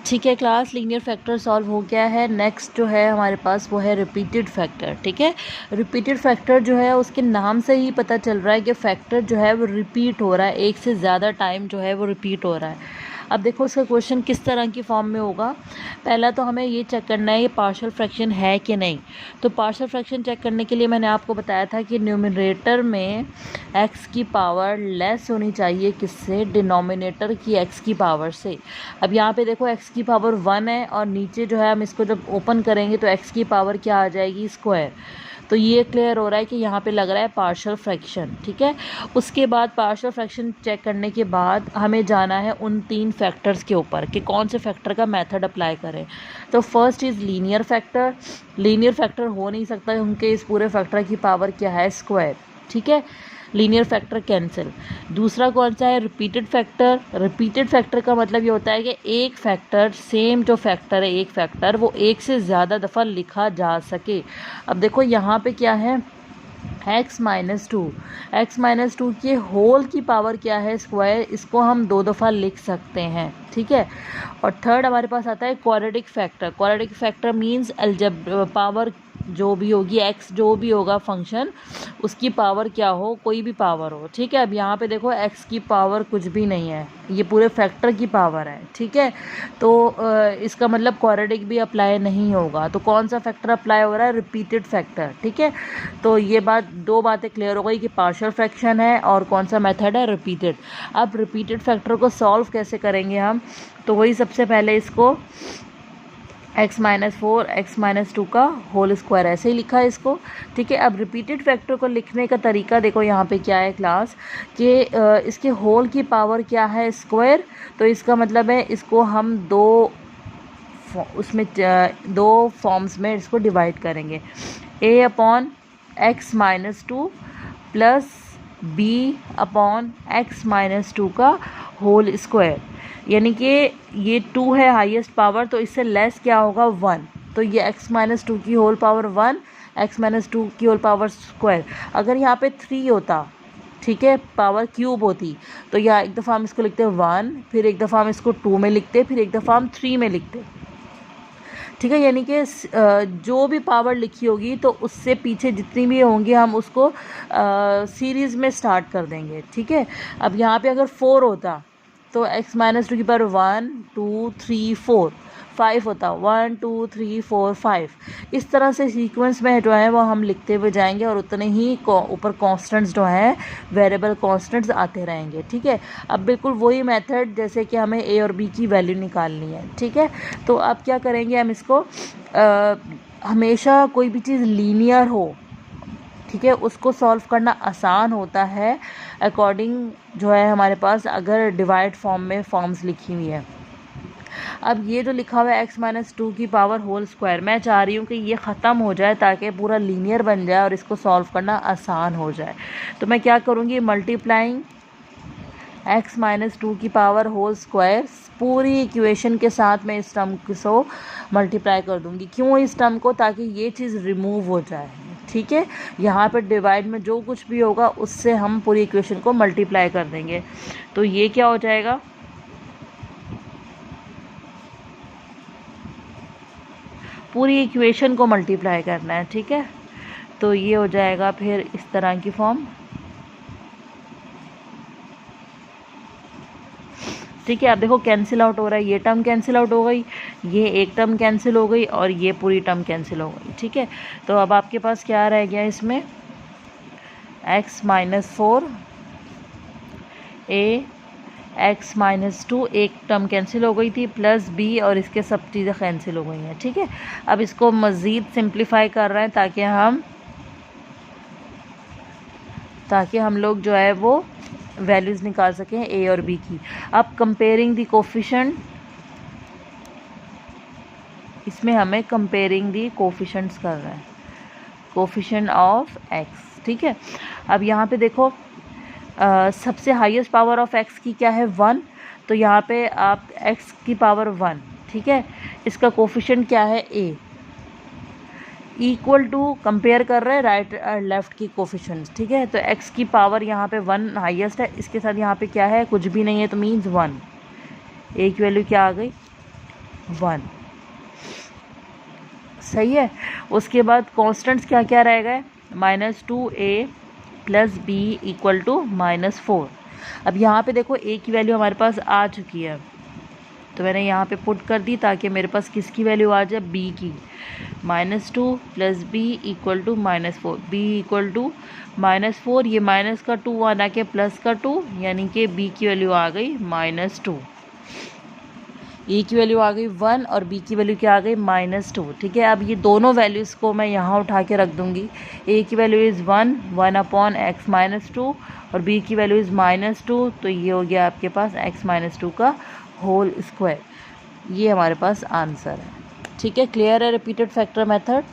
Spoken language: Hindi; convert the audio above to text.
ठीक है क्लास, लीनियर फैक्टर सॉल्व हो गया है। नेक्स्ट जो है हमारे पास वो है रिपीटेड फैक्टर। ठीक है, रिपीटेड फैक्टर जो है उसके नाम से ही पता चल रहा है कि फैक्टर जो है वो रिपीट हो रहा है, एक से ज़्यादा टाइम जो है वो रिपीट हो रहा है। अब देखो इसका क्वेश्चन किस तरह की फॉर्म में होगा। पहला तो हमें ये चेक करना है ये पार्शियल फ्रैक्शन है कि नहीं। तो पार्शियल फ्रैक्शन चेक करने के लिए मैंने आपको बताया था कि न्यूमरेटर में x की पावर लेस होनी चाहिए किससे, डिनोमिनेटर की x की पावर से। अब यहाँ पे देखो x की पावर 1 है और नीचे जो है हम इसको जब ओपन करेंगे तो x की पावर क्या आ जाएगी, स्क्वायर। तो ये क्लियर हो रहा है कि यहाँ पे लग रहा है पार्शियल फ्रैक्शन। ठीक है, उसके बाद पार्शियल फ्रैक्शन चेक करने के बाद हमें जाना है उन 3 फैक्टर्स के ऊपर कि कौन से फैक्टर का मेथड अप्लाई करें। तो first is linear factor. Linear factor हो नहीं सकता क्योंकि इस पूरे फैक्टर की पावर क्या है, स्क्वायर। ठीक है, लीनियर फैक्टर कैंसिल। दूसरा कौन सा है, रिपीटेड फैक्टर। रिपीटेड फैक्टर का मतलब ये होता है कि एक फैक्टर, सेम जो फैक्टर है एक फैक्टर, वो एक से ज़्यादा दफ़ा लिखा जा सके। अब देखो यहाँ पे क्या है, x माइनस टू के होल की पावर क्या है, स्क्वायर। इसको हम 2 दफ़ा लिख सकते हैं। ठीक है, और थर्ड हमारे पास आता है quadratic factor. Quadratic factor means algebra power जो भी होगी, x जो भी होगा फंक्शन, उसकी पावर क्या हो, कोई भी पावर हो। ठीक है, अब यहाँ पे देखो x की पावर कुछ भी नहीं है, ये पूरे फैक्टर की पावर है। ठीक है, तो इसका मतलब क्वाड्रेटिक भी अप्लाई नहीं होगा। तो कौन सा फैक्टर अप्लाई हो रहा है, रिपीटेड फैक्टर। ठीक है, तो ये दो बातें क्लियर हो गई कि पार्शियल फ्रैक्शन है और कौन सा मेथड है, रिपीटेड। अब रिपीटेड फैक्टर को सॉल्व कैसे करेंगे हम, तो वही सबसे पहले इसको x-4 x-2 का होल स्क्वायर ऐसे ही लिखा है इसको। ठीक है, अब रिपीटेड फैक्टर को लिखने का तरीका देखो यहाँ पे क्या है क्लास, कि इसके होल की पावर क्या है, स्क्वायर। तो इसका मतलब है इसको हम दो फॉर्म्स में इसको डिवाइड करेंगे, a/x-2 प्लस b/x-2 का होल स्क्वायर। यानी कि ये 2 है हाईएस्ट पावर, तो इससे लेस क्या होगा, 1। तो ये x-2 की होल पावर 1, x-2 की होल पावर स्क्वायर। अगर यहाँ पे 3 होता, ठीक है, पावर क्यूब होती, तो यहाँ एक दफ़ा हम इसको लिखते 1, फिर एक दफ़ा हम इसको 2 में लिखते, फिर एक दफ़ा हम 3 में लिखते। ठीक है, यानी कि जो भी पावर लिखी होगी तो उससे पीछे जितनी भी होंगी हम उसको सीरीज़ में स्टार्ट कर देंगे। ठीक है, अब यहाँ पे अगर 4 होता तो x-2 की पावर 1 2 3 4, 5 होता 1 2 3 4 5। इस तरह से सीक्वेंस में जो है वो हम लिखते हुए जाएंगे और उतने ही ऊपर कॉन्स्टेंट्स जो हैं, वेरिएबल कॉन्स्टेंट्स आते रहेंगे। ठीक है, अब बिल्कुल वही मेथड जैसे कि हमें a और b की वैल्यू निकालनी है। ठीक है, तो अब क्या करेंगे हम इसको, हमेशा कोई भी चीज़ लीनियर हो, ठीक है, उसको सॉल्व करना आसान होता है अकॉर्डिंग जो है हमारे पास अगर डिवाइड फॉर्म में फॉर्म्स लिखी हुई है। अब ये जो लिखा हुआ है x-2 की पावर होल स्क्वायर, मैं चाह रही हूँ कि ये ख़त्म हो जाए ताकि पूरा लीनियर बन जाए और इसको सॉल्व करना आसान हो जाए। तो मैं क्या करूँगी, मल्टीप्लाइंग x-2 की पावर होल स्क्वायर पूरी इक्वेशन के साथ मैं इस टर्म को मल्टीप्लाई कर दूँगी। क्यों इस टर्म को, ताकि ये चीज़ रिमूव हो जाए। ठीक है, यहाँ पर डिवाइड में जो कुछ भी होगा उससे हम पूरी इक्वेशन को मल्टीप्लाई कर देंगे। तो ये क्या हो जाएगा, पूरी इक्वेशन को मल्टीप्लाई करना है। ठीक है, तो ये हो जाएगा फिर इस तरह की फॉर्म। ठीक है, अब देखो कैंसिल आउट हो रहा है, ये टर्म कैंसिल आउट हो गई, ये एक टर्म कैंसिल हो गई और ये पूरी टर्म कैंसिल हो गई। ठीक है, तो अब आपके पास क्या रह गया इसमें, x-4 x-2 एक टर्म कैंसिल हो गई थी, प्लस b और इसके सब चीज़ें कैंसिल हो गई हैं। ठीक है, अब इसको मज़ीद सिंप्लीफाई कर रहे हैं ताकि हम लोग जो है वो वैल्यूज़ निकाल सकें a और b की। अब कंपेयरिंग दी कोफिशेंट, इसमें हमें कंपेयरिंग दी कोफिशेंट्स कर रहे हैं, कोफिशेंट ऑफ x। ठीक है, अब यहाँ पे देखो सबसे हाईएस्ट पावर ऑफ x की क्या है, 1। तो यहाँ पे आप x की पावर 1, ठीक है, इसका कोफिशेंट क्या है, a, इक्वल टू कंपेयर कर रहे हैं राइट लेफ्ट की कोफिशेंट्स। ठीक है, तो x की पावर यहाँ पे 1 हाईएस्ट है, इसके साथ यहाँ पे क्या है, कुछ भी नहीं है, तो मीन्स 1। a की वैल्यू क्या आ गई, 1। सही है। उसके बाद कॉन्स्टेंट्स क्या क्या रहेगा, -2a plus b equal to -4। अब यहाँ पे देखो a की वैल्यू हमारे पास आ चुकी है, तो मैंने यहाँ पे पुट कर दी ताकि मेरे पास किसकी वैल्यू आ जाए, b की। -2 plus b equal to -4, b equal to -4, ये माइनस का 2 आना के प्लस का 2, यानी कि b की वैल्यू आ गई -2। ए की वैल्यू आ गई 1 और बी की वैल्यू क्या आ गई -2। ठीक है, अब ये दोनों वैल्यूज़ को मैं यहाँ उठा के रख दूँगी। ए की वैल्यू इज़ 1/x-2 और बी की वैल्यू इज़ -2, तो ये हो गया आपके पास x-2 का होल स्क्वायर। ये हमारे पास आंसर है। ठीक है, क्लियर है रिपीटेड फैक्टर मेथड।